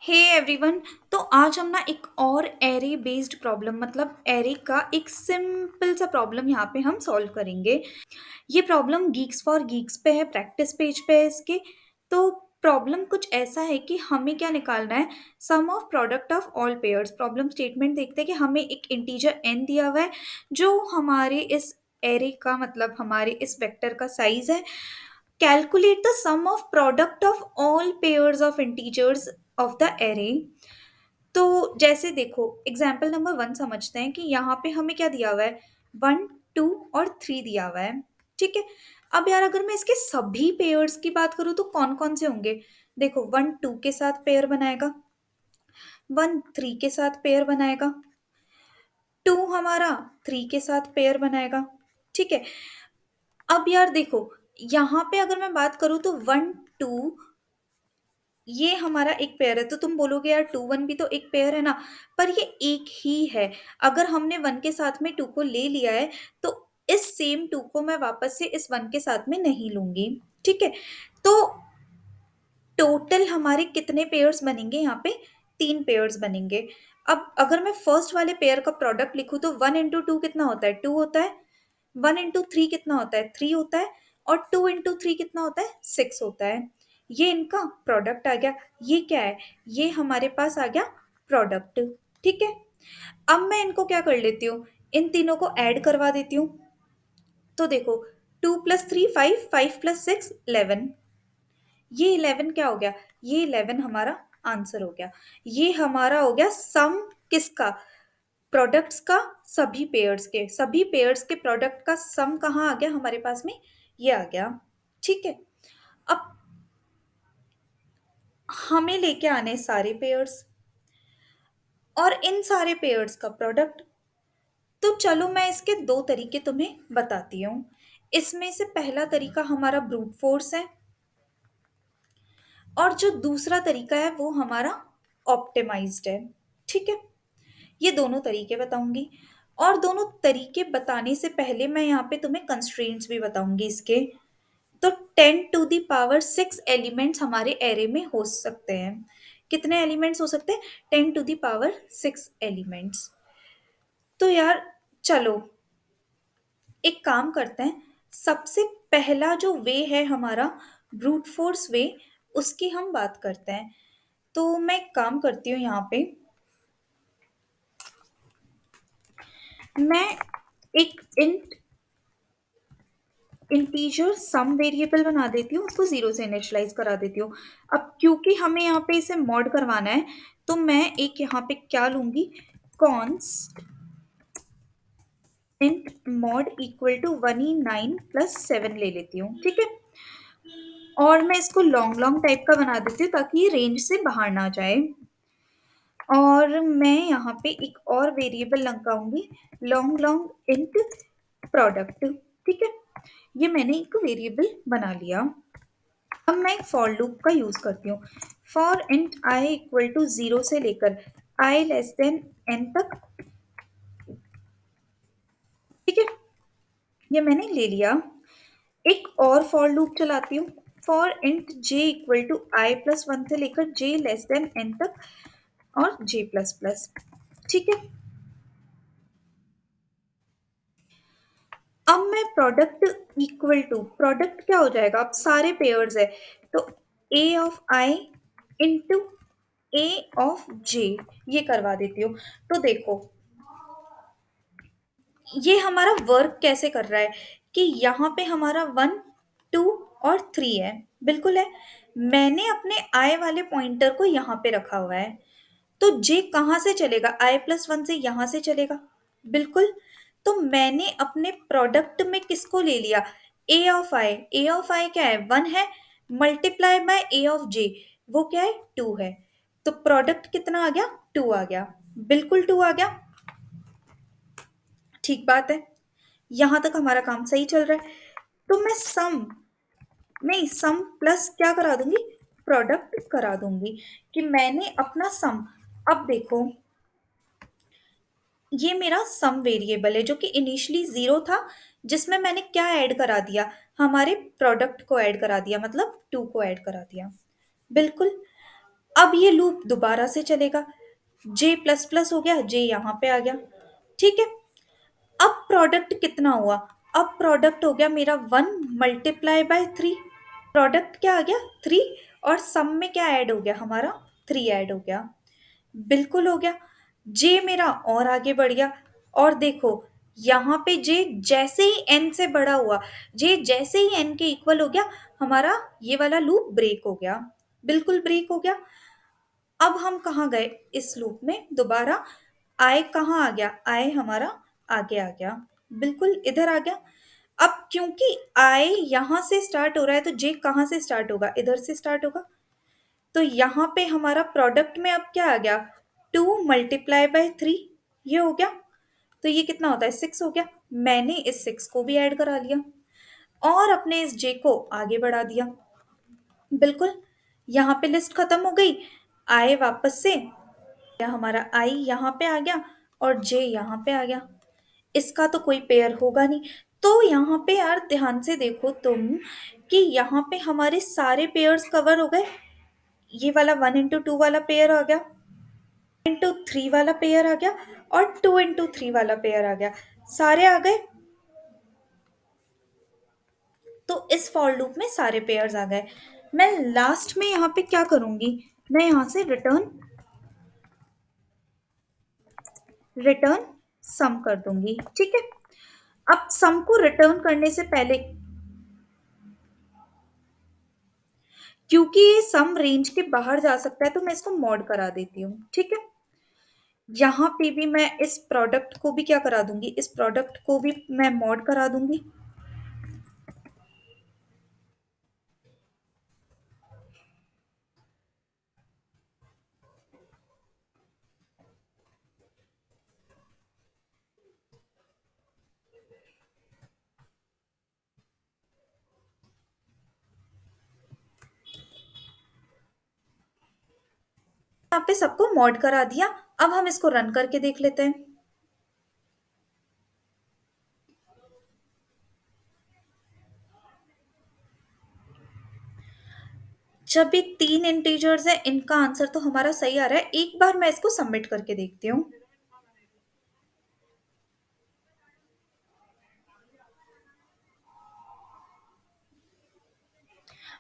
Hey everyone. तो आज हम ना एक और एरे बेस्ड प्रॉब्लम मतलब एरे का एक सिंपल सा प्रॉब्लम यहाँ पे हम सॉल्व करेंगे। ये प्रॉब्लम गीक्स फॉर गीक्स पे है, प्रैक्टिस पेज पे है इसके। तो प्रॉब्लम कुछ ऐसा है कि हमें क्या निकालना है, sum of product of all pairs. Problem statement देखते हैं कि हमें एक इंटीजर n दिया हुआ है जो हमारे इस एरे का मतलब हमारे इस वेक्टर का साइज है। Calculate the sum of product of all pairs of integers of the array. तो जैसे देखो एग्जाम्पल नंबर 1 समझते हैं कि यहाँ पे हमें क्या दिया हुआ है, 1 2 और 3 दिया हुआ है। ठीक है। अब यार अगर मैं इसके सभी पेयर्स की बात करूँ तो कौन कौन से होंगे। देखो 1 2 के साथ पेयर बनाएगा, 1 3 के साथ पेयर बनाएगा, 2 हमारा 3 के साथ पेयर बनाएगा। ठीक है। अब यार देखो यहाँ पे अगर मैं बात करूँ तो 1 2 ये हमारा एक पेयर है, तो तुम बोलोगे यार 2 1 भी तो एक पेयर है ना, पर ये एक ही है। अगर हमने 1 के साथ में 2 को ले लिया है तो इस सेम 2 को मैं वापस से इस 1 के साथ में नहीं लूंगी। ठीक है। तो टोटल हमारे कितने पेयर्स बनेंगे यहाँ पे, 3 पेयर्स बनेंगे। अब अगर मैं फर्स्ट वाले पेयर का प्रोडक्ट लिखूं तो 1 इंटू टू कितना होता है, 2 होता है। 1 इंटू थ्री कितना होता है, 3 होता है। और 2 इंटू थ्री कितना होता है, 6 होता है। ये इनका प्रोडक्ट आ गया। ये क्या है, ये हमारे पास आ गया प्रोडक्ट। ठीक है। अब मैं इनको क्या कर लेती हूँ, इन तीनों को ऐड करवा देती हूँ। तो देखो 2 + 3 5, 5 + 6 11। ये 11 क्या हो गया, ये 11 हमारा आंसर हो गया। ये हमारा हो गया सम किसका, प्रोडक्ट्स का। सभी पेयर्स के प्रोडक्ट का सम कहाँ आ गया हमारे पास में, ये आ गया। ठीक है। अब हमें लेके आने सारे पेयर्स और इन सारे पेयर्स का प्रोडक्ट। तो चलो मैं इसके दो तरीके तुम्हें बताती हूँ। इसमें से पहला तरीका हमारा ब्रूट फोर्स है और जो दूसरा तरीका है वो हमारा ऑप्टिमाइज्ड है। ठीक है। ये दोनों तरीके बताऊंगी और दोनों तरीके बताने से पहले मैं यहाँ पे तुम्हें कंस्ट्रेंट्स भी बताऊंगी इसके। तो 10⁶ एलिमेंट्स हमारे एरे में हो सकते हैं। कितने एलिमेंट्स हो सकते हैं, 10⁶ एलिमेंट्स। तो यार चलो एक काम करते हैं, सबसे पहला जो वे है हमारा ब्रूट फोर्स वे, उसकी हम बात करते हैं। तो मैं एक काम करती हूँ यहाँ पे, मैं एक इंटीजर सम वेरिएबल बना देती हूँ, उसको जीरो से इनिशियलाइज करा देती हूँ। अब क्योंकि हमें यहाँ पे इसे मॉड करवाना है तो मैं एक यहाँ पे क्या लूंगी, const int mod equal to 1E9 + 7 ले लेती हूँ। ठीक है। और मैं इसको लॉन्ग लॉन्ग टाइप का बना देती हूँ ताकि ये रेंज से बाहर ना जाए। और मैं यहाँ पे एक और वेरिएबल लगाऊंगी, लॉन्ग लॉन्ग इंट प्रोडक्ट। ठीक है। ये मैंने एक वेरिएबल बना लिया। अब मैं एक फॉर लूप का यूज करती हूँ, for int i equal to 0 से लेकर आई लेस देन n तक। ठीक है। ये मैंने ले लिया। एक और फॉर लूप चलाती हूँ, for int j equal to i+1 से लेकर j लेस देन n तक और j++। ठीक है। अब मैं प्रोडक्ट इक्वल टू, प्रोडक्ट क्या हो जाएगा, अब सारे पेयर्स है तो a of i into a of j ये करवा देती हूँ। तो देखो ये हमारा वर्क कैसे कर रहा है कि यहाँ पे हमारा 1 2 और 3 है, बिल्कुल है। मैंने अपने आई वाले पॉइंटर को यहाँ पे रखा हुआ है, तो जे कहाँ से चलेगा, i+1 से यहाँ से चलेगा, बिल्कुल। तो मैंने अपने प्रोडक्ट में किसको ले लिया, ए ऑफ आई क्या है, 1 है, मल्टीप्लाई बाय ए ऑफ जे वो क्या है, 2 है। तो प्रोडक्ट कितना आ गया, 2 आ गया, बिल्कुल 2 आ गया। ठीक बात है, यहां तक हमारा काम सही चल रहा है। तो मैं सम, नहीं सम प्लस क्या करा दूंगी, प्रोडक्ट करा दूंगी कि मैंने अपना सम। अब देखो ये मेरा सम वेरिएबल है जो कि इनिशियली 0 था, जिसमें मैंने क्या ऐड करा दिया, हमारे प्रोडक्ट को ऐड करा दिया, मतलब 2 को ऐड करा दिया, बिल्कुल। अब ये लूप दोबारा से चलेगा, जे प्लस प्लस हो गया, जे यहाँ पे आ गया। ठीक है, अब प्रोडक्ट कितना हुआ? अब प्रोडक्ट हो गया मेरा 1 × 3। प्रोडक्ट क्या आ गया? 3। और सम में क्या ऐड हो गया हमारा? 3 ऐड हो गया। बिल्कुल हो गया। जे मेरा और आगे बढ़ गया। और देखो, यहाँ पे जे जैसे ही एन से बड़ा हुआ, जे जैसे ही एन के इक्वल हो गया, हमारा ये वाला लूप ब्रेक हो गया। बिल्कुल ब्रेक हो गया। अब हम कहाँ गए इस लूप में? दोबारा आय कहाँ आ गया? आय हमारा आगे आ गया, बिल्कुल इधर आ गया। अब क्योंकि आय यहां से स्टार्ट हो रहा है, तो जे कहाँ से स्टार्ट होगा? इधर से स्टार्ट होगा। तो यहाँ पे हमारा प्रोडक्ट में अब क्या आ गया? 2 × 3 ये हो गया। तो ये कितना होता है? 6 हो गया। मैंने इस 6 को भी ऐड करा लिया और अपने इस जे को आगे बढ़ा दिया। बिल्कुल, यहाँ पे लिस्ट खत्म हो गई। आए वापस से, या हमारा आई यहाँ पे आ गया और जे यहाँ पे आ गया। इसका तो कोई पेयर होगा नहीं। तो यहाँ पे यार ध्यान से देखो तुम, कि यहाँ पे हमारे सारे पेयर्स कवर हो गए। ये वाला 1 × 2 वाला पेयर आ गया, 3 वाला पेयर आ गया, और 2 × 3 वाला पेयर आ गया। सारे आ गए। तो इस फॉर लूप में सारे पेयर्स आ गए। मैं लास्ट में यहाँ पे क्या करूंगी? मैं यहाँ से रिटर्न रिटर्न सम कर दूंगी। ठीक है, अब सम को रिटर्न करने से पहले, क्योंकि ये सम रेंज के बाहर जा सकता है, तो मैं इसको मॉड करा देती हूँ। ठीक है, यहाँ पे भी मैं इस प्रोडक्ट को भी क्या करा दूंगी? इस प्रोडक्ट को भी मैं मॉड करा दूंगी। यहाँ पे सबको मॉड करा दिया। अब हम इसको रन करके देख लेते हैं। जब ये 3 इंटीजर्स है, इनका आंसर तो हमारा सही आ रहा है। एक बार मैं इसको सबमिट करके देखती हूँ।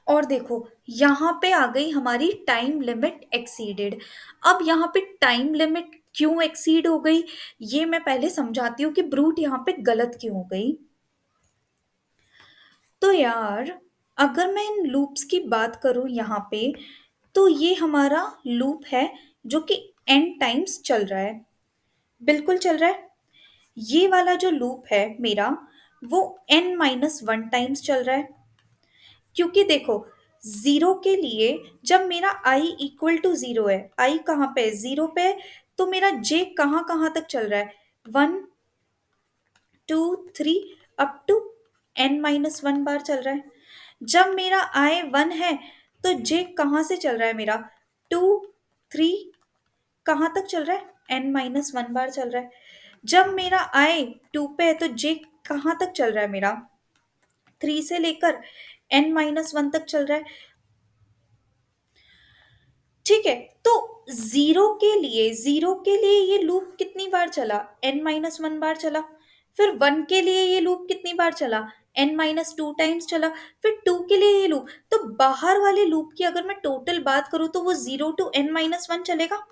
और देखो, यहाँ पे आ गई हमारी टाइम लिमिट एक्सीडेड। अब यहाँ पे टाइम लिमिट क्यों एक्सीड हो गई, ये मैं पहले समझाती हूँ कि ब्रूट यहाँ पे गलत क्यों हो गई। तो यार, अगर मैं इन लूप्स की बात करूं यहाँ पे, तो ये हमारा लूप है जो कि n टाइम्स चल रहा है। बिल्कुल चल रहा है। ये वाला जो लूप है मेरा, वो n-1 टाइम्स चल रहा है। क्योंकि देखो, जीरो के लिए जब मेरा i = 0 है, i कहाँ पे है? 0 पे है। तो मेरा j कहाँ कहाँ तक चल रहा है? 1 2 3 अप टू n-1 बार चल रहा है। जब मेरा i 1 है, तो j कहाँ से चल रहा है मेरा? 2 3 कहाँ तक चल रहा है? n-1 बार चल रहा है। जब मेरा i 2 पे है, तो j कहाँ तक चल रहा है मेरा? 3 से लेकर n-1 तक चल रहा है। ठीक है, तो जीरो के लिए ये लूप कितनी बार चला? n-1 बार चला। फिर 1 के लिए ये लूप कितनी बार चला? n-2 टाइम्स चला। फिर 2 के लिए ये लूप। तो बाहर वाले लूप की अगर मैं टोटल बात करूं, तो वो 0 to n-1 चलेगा,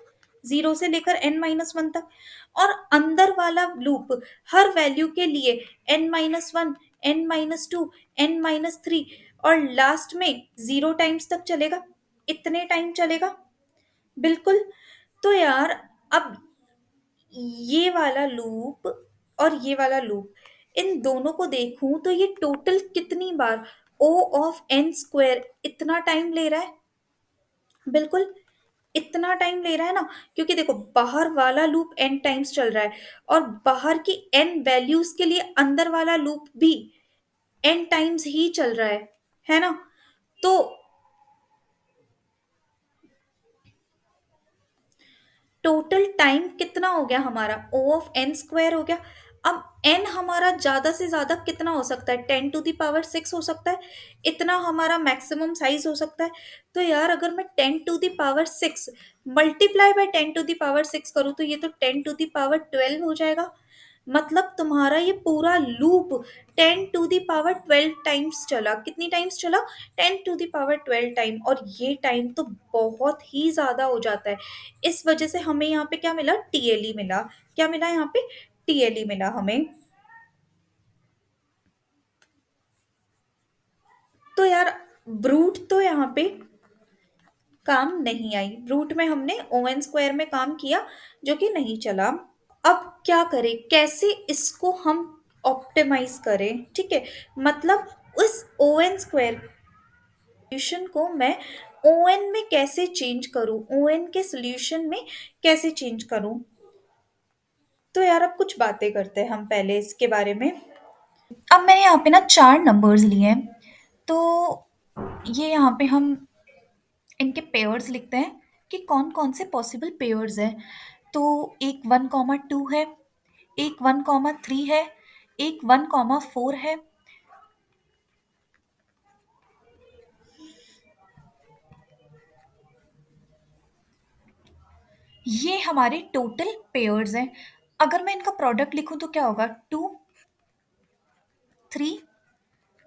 0 से लेकर n-1 तक। और अंदर वाला लूप हर वैल्यू के लिए n-1, n-2, n-3 और लास्ट में 0 टाइम्स तक चलेगा। इतने टाइम चलेगा। बिल्कुल। तो यार, अब ये वाला लूप और ये वाला लूप, इन दोनों को देखूं तो ये टोटल कितनी बार O(n²) इतना टाइम ले रहा है। बिल्कुल, इतना टाइम ले रहा है ना। क्योंकि देखो, बाहर वाला लूप n टाइम्स चल रहा है, और बाहर की n वैल्यूज के लिए अंदर वाला लूप भी n टाइम्स ही चल रहा है ना। तो टोटल टाइम कितना हो गया हमारा? O(n²) हो गया। अब n हमारा ज़्यादा से ज़्यादा कितना हो सकता है? 10 टू द पावर 6 हो सकता है, इतना हमारा मैक्सिमम साइज़ हो सकता है। तो यार अगर मैं 10 to the power 6 multiply by 10 to the power 6 करूँ तो ये तो 10 टू द पावर 12 हो जाएगा। मतलब तुम्हारा ये पूरा loop 10 to the power 12 times चला। कितनी टाइम्स चला? 10 टू द पावर 12 टाइम, और ये टाइम तो बहुत ही ज़्यादा हो जाता है। इस वजह से हमें यहाँ पे क्या मिला? टीएलई मिला। क्या मिला यहाँ पे? टीएलई मिला हमें। तो यार ब्रूट तो यहाँ पे काम नहीं आई। ब्रूट में हमने ओ एन स्क्वायर में काम किया, जो कि नहीं चला। अब क्या करें? कैसे इसको हम ऑप्टिमाइज करें? ठीक है, मतलब उस ओ एन स्क्वायर सोल्यूशन को मैं ओ एन में कैसे चेंज करूं, ओ एन के सोल्यूशन में कैसे चेंज करूं? तो यार अब कुछ बातें करते हैं हम पहले इसके बारे में। अब मैंने यहाँ पे ना चार नंबर्स लिए हैं, तो ये यहाँ पे हम इनके पेयर्स लिखते हैं कि कौन कौन से पॉसिबल पेयर्स हैं। तो एक 1,2 है, एक 1,3 है, एक 1,4 है। ये हमारे टोटल पेयर्स हैं। अगर मैं इनका प्रोडक्ट लिखूं तो क्या होगा? 2, 3,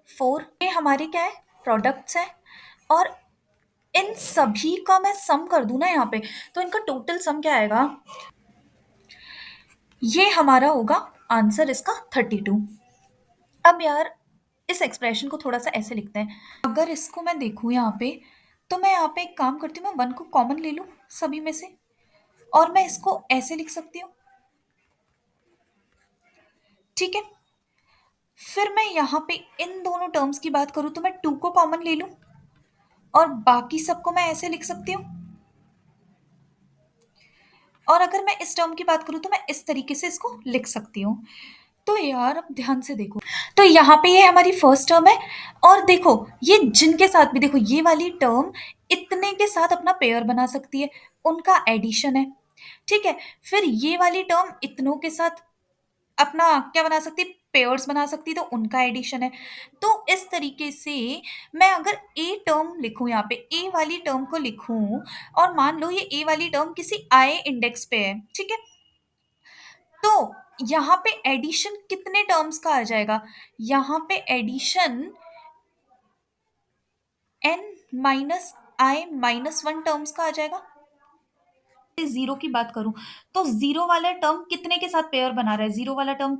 4, ये हमारे क्या है? प्रोडक्ट्स हैं। और इन सभी का मैं सम कर दूं ना यहाँ पे, तो इनका टोटल सम क्या आएगा? ये हमारा होगा आंसर इसका 32। अब यार इस एक्सप्रेशन को थोड़ा सा ऐसे लिखते हैं। अगर इसको मैं देखूं यहाँ पे, तो मैं यहाँ पे एक काम करती हूँ, मैं 1 को कॉमन ले लूँ सभी में से, और मैं इसको ऐसे लिख सकती हूँ। ठीक है, फिर मैं यहाँ पे इन दोनों टर्म्स की बात करूँ तो मैं 2 को कॉमन ले लूँ, और बाकी सबको मैं ऐसे लिख सकती हूँ। और अगर मैं इस टर्म की बात करूँ तो मैं इस तरीके से इसको लिख सकती हूँ। तो यार अब ध्यान से देखो, तो यहाँ पे ये हमारी फर्स्ट टर्म है। और देखो ये जिनके साथ भी, देखो ये वाली टर्म इतने के साथ अपना पेयर बना सकती है, उनका एडिशन है। ठीक है, फिर ये वाली टर्म इतनों के साथ अपना क्या बना सकती है? पेयर्स बना सकती है, तो उनका एडिशन है। तो इस तरीके से मैं अगर ए टर्म लिखूं, यहाँ पे ए वाली टर्म को लिखूं, और मान लो ये ए वाली टर्म किसी आई इंडेक्स पे है, ठीक है, तो यहाँ पे एडिशन कितने टर्म्स का आ जाएगा? यहाँ पे एडिशन एन माइनस आई माइनस वन टर्म्स का आ जाएगा। जीरो की बात करूं तो जीरो वाला टर्म कितने के साथ पेयर बना रहा है? जीरो वाला टर्म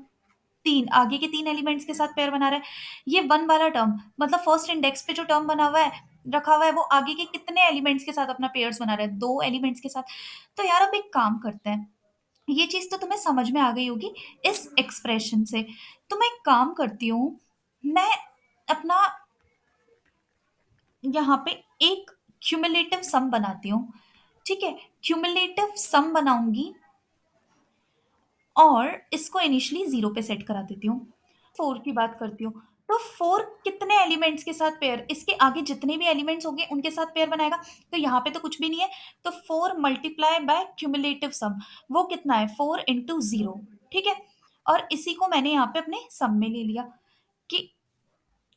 तीन, आगे के तीन एलिमेंट्स के साथ पेयर बना रहा है। ये वन वाला टर्म, मतलब फर्स्ट इंडेक्स पे जो टर्म बना हुआ है, रखा हुआ है, वो आगे के कितने एलिमेंट्स के साथ अपना पेयर्स बना रहा है? दो एलिमेंट्स के साथ। तो यार अब एक काम करते हैं, ये चीज तो तुम्हें समझ में आ गई होगी इस एक्सप्रेशन से। तो मैं एक काम करती हूँ, मैं अपना यहाँ पे एक क्यूमुलेटिव सम बनाती हूँ। ठीक है, क्यूमुलेटिव सम बनाऊंगी और इसको इनिशियली जीरो पे सेट करा देती हूँ। फोर की बात करती हूँ, तो फोर कितने एलिमेंट्स के साथ पेयर, इसके आगे जितने भी एलिमेंट्स होंगे उनके साथ पेयर बनाएगा। तो यहाँ पे तो कुछ भी नहीं है, तो फोर मल्टीप्लाई बाय क्यूमुलेटिव सम, वो कितना है? 4 × 0। ठीक है, और इसी को मैंने यहाँ पे अपने सम में ले लिया कि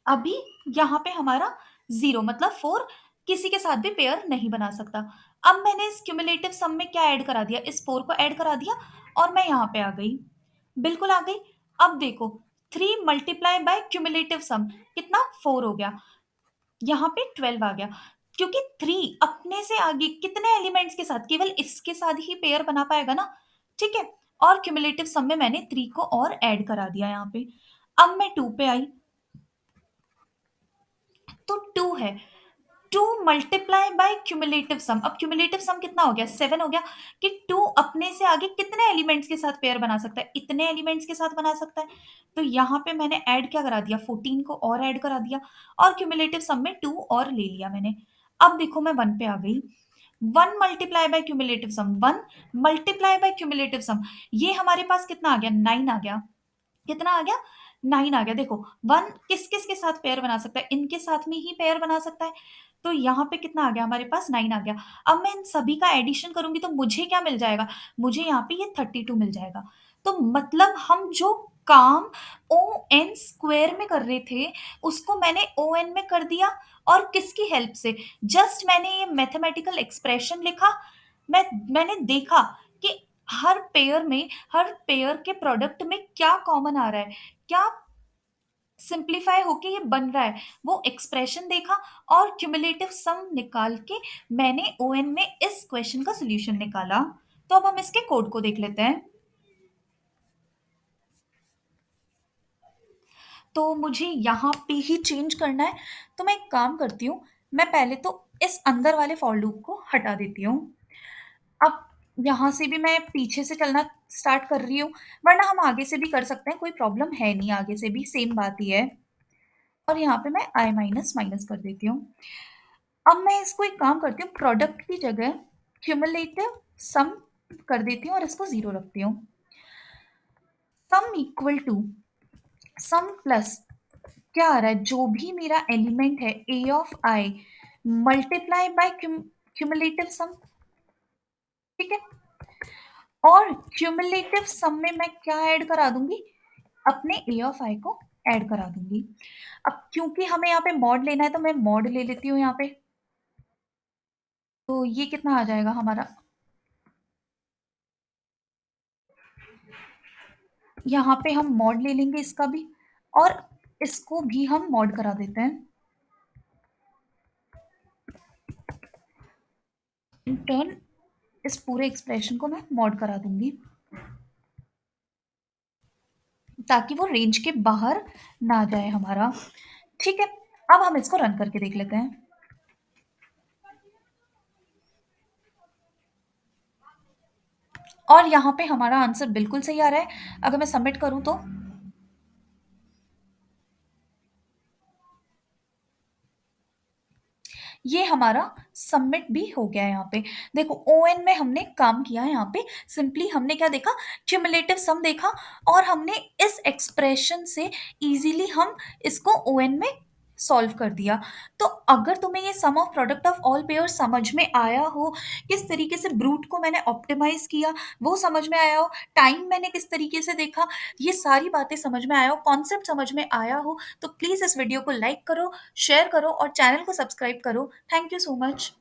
अभी यहाँ पे हमारा जीरो, मतलब फोर किसी के साथ भी पेयर नहीं बना सकता। अब मैंने इस क्यूमुलेटिव सम में क्या ऐड करा दिया? इस फोर को ऐड करा दिया, और मैं यहाँ पे आ गई, बिल्कुल आ गई। अब देखो, 3 × क्यूमुलेटिव सम कितना? 4 हो गया, यहाँ पे 12 आ गया, क्योंकि थ्री अपने से आगे कितने एलिमेंट्स के साथ? केवल इसके साथ ही पेयर बना पाएगा ना। ठीक है, और क्यूमुलेटिव सम में मैंने 3 को और ऐड करा दिया यहाँ पे। अब मैं 2 पे आई, तो 2 है, 2 × अब क्यूमुलेटिव सम कितना हो गया? 7 हो गया, कि 2 अपने से आगे कितने एलिमेंट्स के साथ पेयर बना सकता है? इतने एलिमेंट्स के साथ बना सकता है। तो यहाँ पे मैंने ऐड क्या करा दिया? 14 को और ऐड करा दिया, और क्यूमुलेटिव सम में 2 और ले लिया मैंने। अब देखो मैं 1 पे आ गई। 1 × ये हमारे पास कितना आ गया? 9 आ गया। कितना आ गया? 9 आ गया। देखो, वन किस किस के साथ पेयर बना सकता है? इनके साथ में ही पेयर बना सकता है। तो यहाँ पे कितना आ गया? हमारे पास 9 आ गया। अब मैं इन सभी का एडिशन करूंगी तो मुझे क्या मिल जाएगा? मुझे यहाँ पे ये 32 मिल जाएगा। तो मतलब हम जो काम ओ एन स्क्वायर में कर रहे थे, उसको मैंने ओ एन में कर दिया। और किसकी हेल्प से? जस्ट मैंने ये मैथमेटिकल एक्सप्रेशन लिखा। मैंने देखा कि हर पेयर के प्रोडक्ट में क्या कॉमन आ रहा है, क्या सिंप्लीफाई होके ये बन रहा है, वो एक्सप्रेशन देखा और क्यूमुलेटिव सम निकाल के मैंने ओ एन में इस क्वेश्चन का सोल्यूशन निकाला। तो अब हम इसके कोड को देख लेते हैं। तो मुझे यहाँ पे ही चेंज करना है। तो मैं एक काम करती हूँ, मैं पहले तो इस अंदर वाले फॉर लूप को हटा देती हूँ। अब यहाँ से भी मैं पीछे से चलना स्टार्ट कर रही हूँ, वरना हम आगे से भी कर सकते हैं, कोई प्रॉब्लम है नहीं, आगे से भी सेम बात ही है। और यहाँ पे मैं आई माइनस माइनस कर देती हूँ। अब मैं इसको एक काम करती हूँ, प्रोडक्ट की जगह क्यूमुलेटिव सम कर देती हूँ और इसको जीरो रखती हूँ। Sum equal to sum plus क्या आ रहा है, जो भी मेरा एलिमेंट है A of I multiply by cumulative sum. ठीक है। और क्यूमुलेटिव सम में मैं क्या ऐड करा दूंगी, अपने ए ऑफ आई को ऐड करा दूंगी। अब क्योंकि हमें यहाँ पे मॉड लेना है तो मैं मॉड ले लेती हूँ यहाँ पे। तो ये कितना आ जाएगा हमारा, यहाँ पे हम मॉड ले लेंगे इसका भी, और इसको भी हम मॉड करा देते हैं। इन टर्न इस पूरे एक्सप्रेशन को मैं मॉड करा दूंगी, ताकि वो रेंज के बाहर ना जाए हमारा। ठीक है। अब हम इसको रन करके देख लेते हैं। और यहाँ पे हमारा आंसर बिल्कुल सही आ रहा है। अगर मैं सबमिट करूँ तो ये हमारा सबमिट भी हो गया है। यहाँ पे देखो ओ एन में हमने काम किया है। यहाँ पे सिंपली हमने क्या देखा, क्यूमुलेटिव सम देखा, और हमने इस एक्सप्रेशन से इजीली हम इसको ओ एन में सॉल्व कर दिया। तो अगर तुम्हें ये sum of product of all pairs समझ में आया हो, किस तरीके से ब्रूट को मैंने ऑप्टिमाइज किया वो समझ में आया हो, टाइम मैंने किस तरीके से देखा, ये सारी बातें समझ में आया हो, कॉन्सेप्ट समझ में आया हो, तो प्लीज इस वीडियो को लाइक करो, शेयर करो और चैनल को सब्सक्राइब करो। Thank you so much.